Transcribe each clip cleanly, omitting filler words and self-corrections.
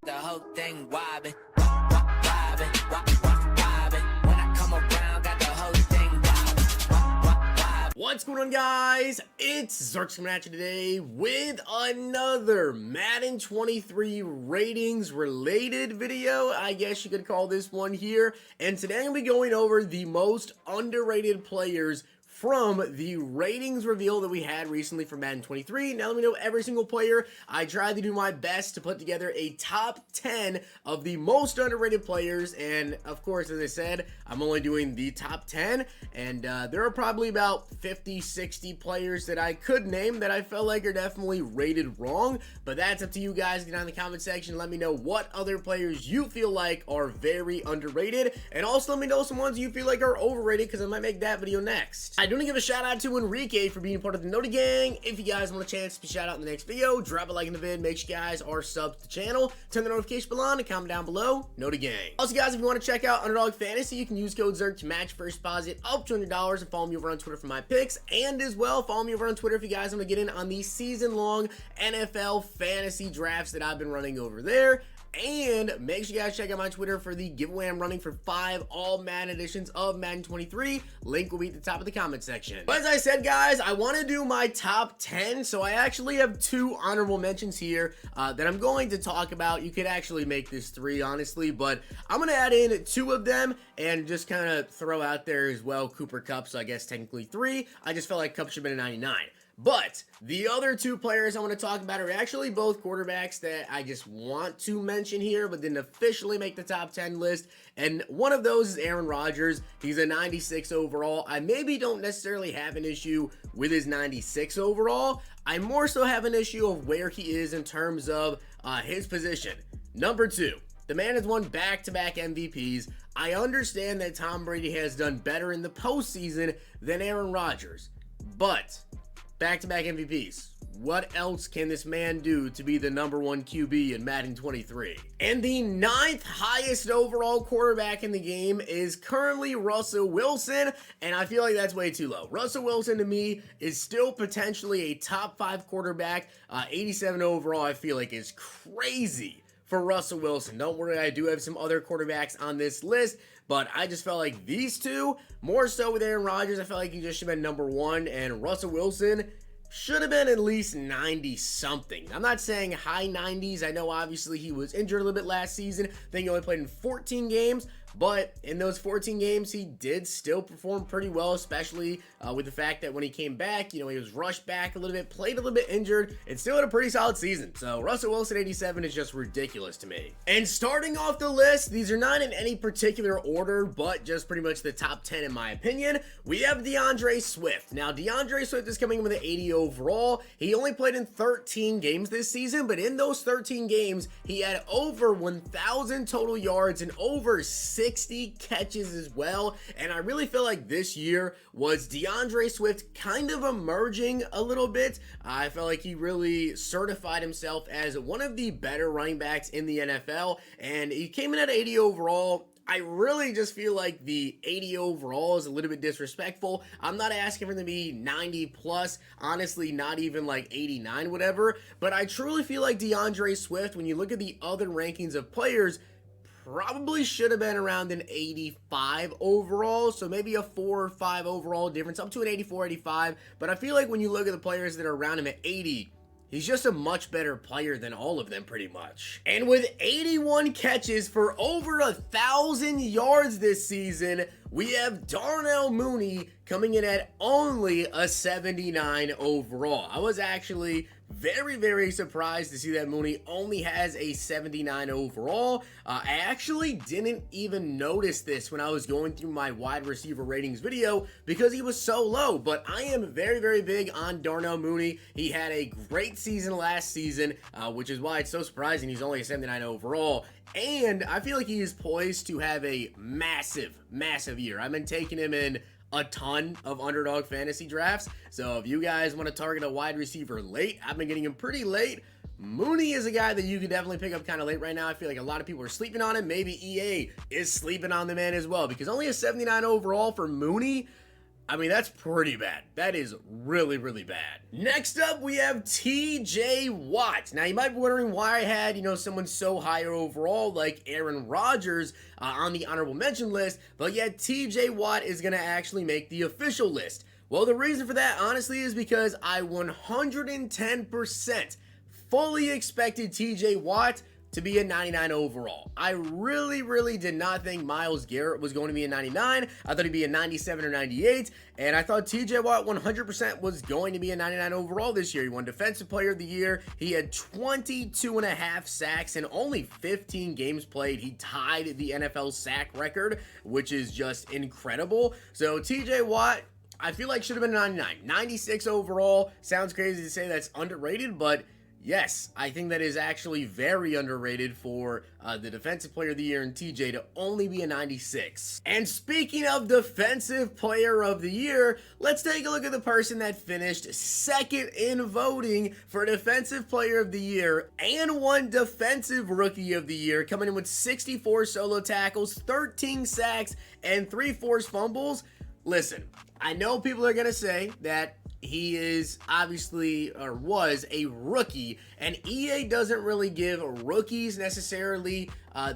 the whole thing wobbin', wobbin', wobbin'. When I come around, got the whole thing wobbin'. What's going on, guys? It's Zirksee coming at you today with another Madden 23 ratings related video, I guess you could call this one here. And today I'm going to be going over the most underrated players from the ratings reveal that we had recently for Madden 23. Now let me know every single player. I tried to do my best to put together a top 10 of the most underrated players, and of course, as I said, I'm only doing the top 10, and there are probably about 50-60 players that I could name that I felt like are definitely rated wrong, but that's up to you guys. Get down in the comment section, let me know what other players you feel like are very underrated, and also let me know some ones you feel like are overrated, because I might make that video next. I do want to give a shout out to Enrique for being part of the Noti Gang. If you guys want a chance to be shout out in the next video, drop a like in the vid, make sure you guys are subbed to the channel, turn the notification bell on, and comment down below, Noti Gang. Also guys, if you want to check out Underdog Fantasy, you can use code ZERK to match first deposit up to $200, and follow me over on Twitter for my picks, and as well, follow me over on Twitter if you guys want to get in on the season-long NFL fantasy drafts that I've been running over there. And make sure you guys check out my Twitter for the giveaway I'm running for 5 all Madden editions of Madden 23. Link will be at the top of the comment section. But as I said, guys, I want to do my top 10. So I actually have 2 honorable mentions here that I'm going to talk about. You could actually make this 3, honestly, but I'm going to add in 2 of them and just kind of throw out there as well Cooper Kupp. So I guess technically 3. I just felt like Kupp should have been a 99. But the other 2 players I want to talk about are actually both quarterbacks that I just want to mention here, but didn't officially make the top 10 list. And one of those is Aaron Rodgers. He's a 96 overall. I maybe don't necessarily have an issue with his 96 overall. I more so have an issue of where he is in terms of his position. Number 2. The man has won back-to-back MVPs. I understand that Tom Brady has done better in the postseason than Aaron Rodgers, but back-to-back MVPs. What else can this man do to be the #1 QB in Madden 23? And the 9th highest overall quarterback in the game is currently Russell Wilson, and I feel like that's way too low. Russell Wilson, to me, is still potentially a top 5 quarterback. 87 overall, I feel like, is crazy for Russell Wilson. Don't worry, I do have some other quarterbacks on this list, but I just felt like these 2, more so with Aaron Rodgers, I felt like he just should have been #1, and Russell Wilson should have been at least 90-something. I'm not saying high 90s. I know obviously he was injured a little bit last season. I think he only played in 14 games, but in those 14 games, he did still perform pretty well, especially with the fact that when he came back, you know, he was rushed back a little bit, played a little bit injured, and still had a pretty solid season. So Russell Wilson 87 is just ridiculous to me. And starting off the list, these are not in any particular order, but just pretty much the top 10 in my opinion. We have DAndre Swift. Now, DAndre Swift is coming in with an 80 overall. He only played in 13 games this season, but in those 13 games, he had over 1,000 total yards and over 60 catches as well. And I really feel like this year was DAndre Swift kind of emerging a little bit. I felt like he really certified himself as one of the better running backs in the NFL, and he came in at 80 overall. I really just feel like the 80 overall is a little bit disrespectful. I'm not asking for him to be 90 plus, honestly, not even like 89, whatever. But I truly feel like DAndre Swift, when you look at the other rankings of players, probably should have been around an 85 overall, so maybe a 4 or 5 overall difference, up to an 84, 85. But I feel like when you look at the players that are around him at 80, he's just a much better player than all of them, pretty much. And with 81 catches for over 1,000 yards this season, we have Darnell Mooney coming in at only a 79 overall. I was actually very, very surprised to see that Mooney only has a 79 overall. I actually didn't even notice this when I was going through my wide receiver ratings video because he was so low, but I am very, very big on Darnell Mooney. He had a great season last season, which is why it's so surprising he's only a 79 overall. And I feel like he is poised to have a massive, massive year. I've been taking him in a ton of underdog fantasy drafts. So if you guys want to target a wide receiver late, I've been getting him pretty late. Mooney is a guy that you can definitely pick up kind of late right now. I feel like a lot of people are sleeping on him. Maybe EA is sleeping on the man as well, because only a 79 overall for Mooney, I mean, that's pretty bad. That is really, really bad. Next up, we have TJ Watt. Now, you might be wondering why I had, someone so higher overall like Aaron Rodgers on the honorable mention list, but yet TJ Watt is going to actually make the official list. Well, the reason for that, honestly, is because I 110% fully expected TJ Watt to be a 99 overall. I really, really did not think Myles Garrett was going to be a 99. I thought he'd be a 97 or 98, and I thought TJ Watt 100% was going to be a 99 overall this year. He won Defensive Player of the Year. He had 22.5 sacks in only 15 games played. He tied the NFL sack record, which is just incredible. So TJ Watt, I feel like should have been a 99. 96 overall. Sounds crazy to say that's underrated, but yes, I think that is actually very underrated for the Defensive Player of the Year and TJ to only be a 96. And speaking of Defensive Player of the Year, let's take a look at the person that finished second in voting for Defensive Player of the Year and won Defensive Rookie of the Year, coming in with 64 solo tackles, 13 sacks, and 3 forced fumbles. Listen, I know people are going to say that he is obviously, or was, a rookie, and EA doesn't really give rookies necessarily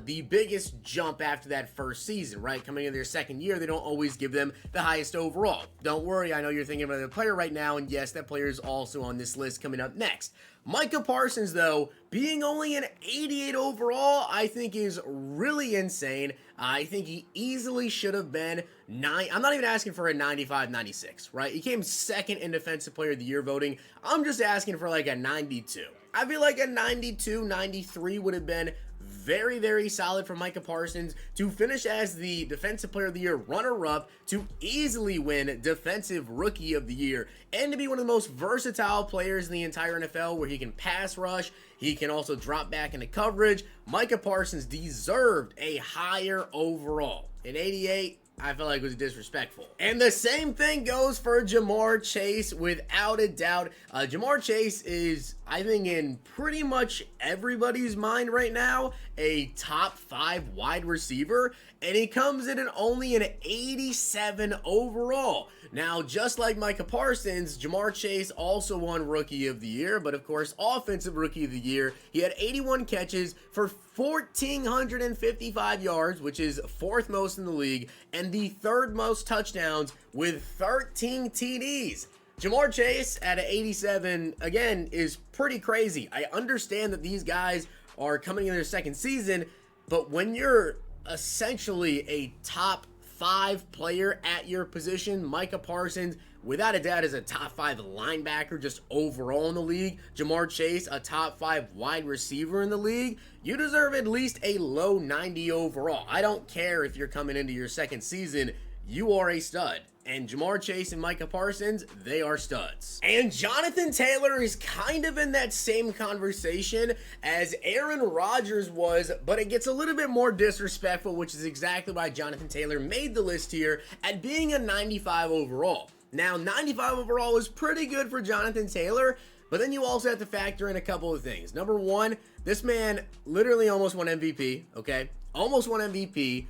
the biggest jump after that first season, right? Coming into their second year, they don't always give them the highest overall. Don't worry, I know you're thinking of another player right now, and yes, that player is also on this list coming up next. Micah Parsons, though, being only an 88 overall, I think is really insane. I think he easily should have been I'm not even asking for a 95, 96, right? He came second in Defensive Player of the Year voting. I'm just asking for like a 92. I feel like a 92, 93 would have been very, very solid for Micah Parsons to finish as the Defensive Player of the Year runner-up, to easily win Defensive Rookie of the Year, and to be one of the most versatile players in the entire NFL, where he can pass rush, he can also drop back into coverage. Micah Parsons deserved a higher overall. An 88, I feel like it was disrespectful. And the same thing goes for Jamar Chase, without a doubt. Jamar Chase is, I think, in pretty much everybody's mind right now, a top 5 wide receiver, and he comes in at only an 87 overall. Now, just like Micah Parsons, Jamar Chase also won Rookie of the Year, but of course, Offensive Rookie of the Year. He had 81 catches for 1,455 yards, which is 4th most in the league, and the 3rd most touchdowns with 13 TDs. Jamar Chase at an 87, again, is pretty crazy. I understand that these guys are coming in their second season, but when you're essentially a top 5 player at your position, Micah Parsons, without a doubt, is a top 5 linebacker just overall in the league. Jamar Chase, a top 5 wide receiver in the league. You deserve at least a low 90 overall. I don't care if you're coming into your second season, you are a stud. And Jamar Chase and Micah Parsons, they are studs. And Jonathan Taylor is kind of in that same conversation as Aaron Rodgers was, but it gets a little bit more disrespectful, which is exactly why Jonathan Taylor made the list here at being a 95 overall. Now, 95 overall is pretty good for Jonathan Taylor, but then you also have to factor in a couple of things. Number one, this man literally almost won MVP, okay? Almost won MVP,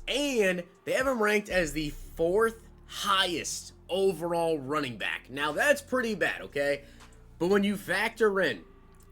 and they have him ranked as the 4th highest overall running back. Now, that's pretty bad, okay? But when you factor in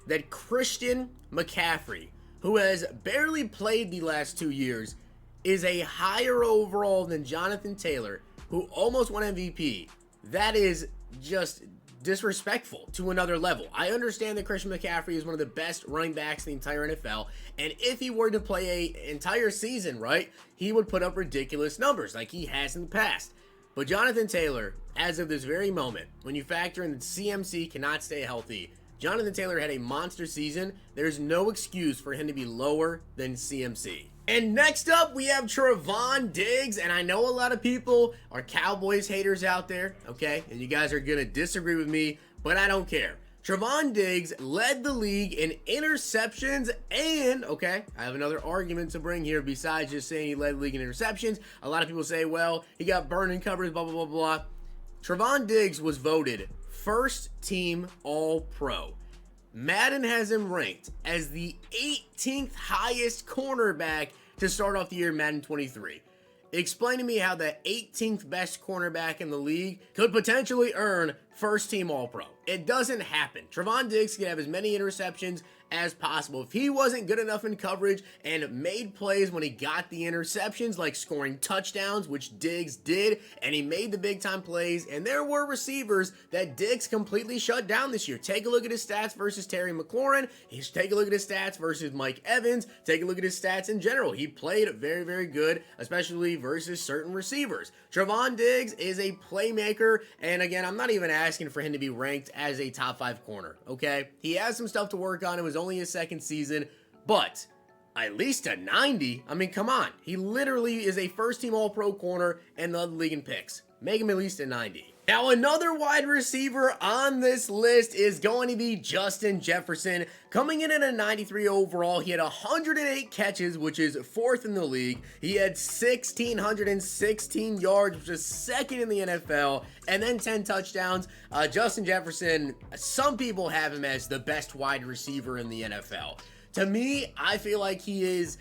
that Christian McCaffrey, who has barely played the last 2 years, is a higher overall than Jonathan Taylor, who almost won MVP, that is just disrespectful to another level. I understand that Christian McCaffrey is one of the best running backs in the entire NFL, and if he were to play an entire season, right, he would put up ridiculous numbers like he has in the past. But Jonathan Taylor, as of this very moment, when you factor in that CMC cannot stay healthy, Jonathan Taylor had a monster season. There's no excuse for him to be lower than CMC. And next up, we have Trevon Diggs, and I know a lot of people are Cowboys haters out there, okay? And you guys are going to disagree with me, but I don't care. Trevon Diggs led the league in interceptions and, okay, I have another argument to bring here besides just saying he led the league in interceptions. A lot of people say, well, he got burned in coverage, blah, blah, blah, blah. Trevon Diggs was voted first team All-Pro. Madden has him ranked as the 18th highest cornerback to start off the year in Madden 23. explain to me how the 18th best cornerback in the league could potentially earn first team All-Pro. It doesn't happen. Trevon Diggs can have as many interceptions as possible. If he wasn't good enough in coverage and made plays when he got the interceptions, like scoring touchdowns, which Diggs did, and he made the big time plays, and there were receivers that Diggs completely shut down this year. Take a look at his stats versus Terry McLaurin. Take a look at his stats versus Mike Evans. Take a look at his stats in general. He played very, very good, especially versus certain receivers. Trevon Diggs is a playmaker, and again, I'm not even asking for him to be ranked as a top 5 corner, okay? He has some stuff to work on. It was only his second season, but at least a 90. I mean, come on. He literally is a first-team All-Pro corner and led the league in picks. Make him at least a 90. Now, another wide receiver on this list is going to be Justin Jefferson. Coming in at a 93 overall, he had 108 catches, which is 4th in the league. He had 1,616 yards, which is 2nd in the NFL, and then 10 touchdowns. Justin Jefferson, some people have him as the best wide receiver in the NFL. To me, I feel like he is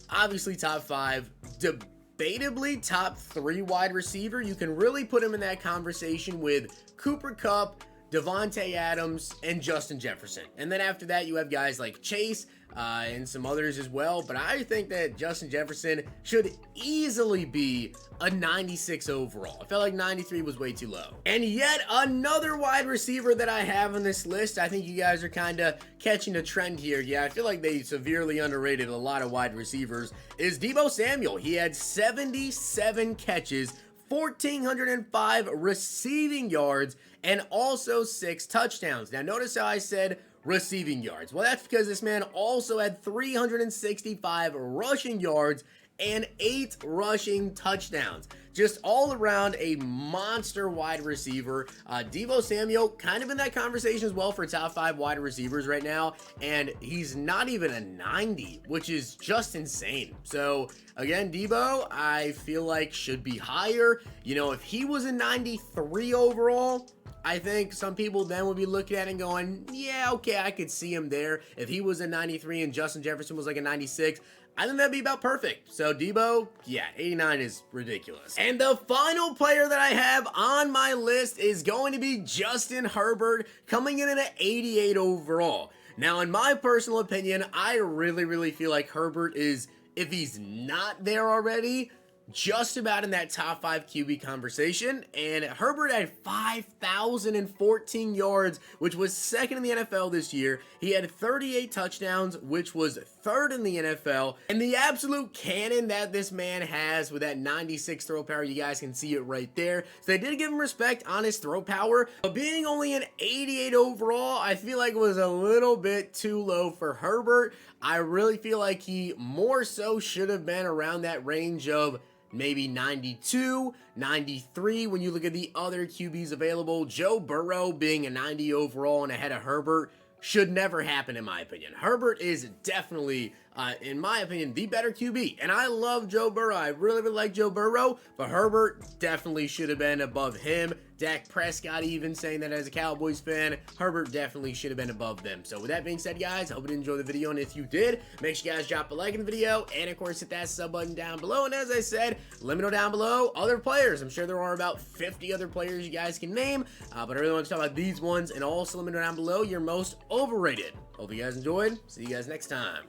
obviously top 5, debatably top 3 wide receiver. You can really put him in that conversation with Cooper Kupp, Devontae Adams, and Justin Jefferson. And then after that, you have guys like Chase and some others as well. But I think that Justin Jefferson should easily be a 96 overall. I felt like 93 was way too low. And yet another wide receiver that I have on this list, I think you guys are kind of catching a trend here. Yeah, I feel like they severely underrated a lot of wide receivers, is Deebo Samuel. He had 77 catches, 1,405 receiving yards, and also 6 touchdowns. Now notice how I said receiving yards. Well, that's because this man also had 365 rushing yards and 8 rushing touchdowns. Just all around a monster wide receiver. Deebo Samuel kind of in that conversation as well for top 5 wide receivers right now, and he's not even a 90, which is just insane. So again, Deebo, I feel like should be higher. You know, if he was a 93 overall, I think some people then would be looking at it and going, yeah, okay, I could see him there. If he was a 93 and Justin Jefferson was like a 96, I think that'd be about perfect. So Deebo, yeah, 89 is ridiculous. And the final player that I have on my list is going to be Justin Herbert, coming in at an 88 overall. Now, in my personal opinion, I really feel like Herbert is, if he's not there already, just about in that top 5 QB conversation. And Herbert had 5,014 yards, which was 2nd in the NFL this year. He had 38 touchdowns, which was 3rd in the NFL. And the absolute cannon that this man has with that 96 throw power, you guys can see it right there. So they did give him respect on his throw power, but being only an 88 overall, I feel like it was a little bit too low for Herbert. I really feel like he more so should have been around that range of maybe 92, 93 when you look at the other QBs available. Joe Burrow being a 90 overall and ahead of Herbert should never happen in my opinion. Herbert is definitely, in my opinion, the better QB. And I love Joe Burrow. I really like Joe Burrow, but Herbert definitely should have been above him. Dak Prescott even saying that as a Cowboys fan. Herbert definitely should have been above them. So with that being said, guys, I hope you enjoyed the video. And if you did, make sure you guys drop a like in the video. And of course, hit that sub button down below. And as I said, let me know down below other players. I'm sure there are about 50 other players you guys can name. But I really want to talk about these ones. And also let me know down below your most overrated. Hope you guys enjoyed. See you guys next time.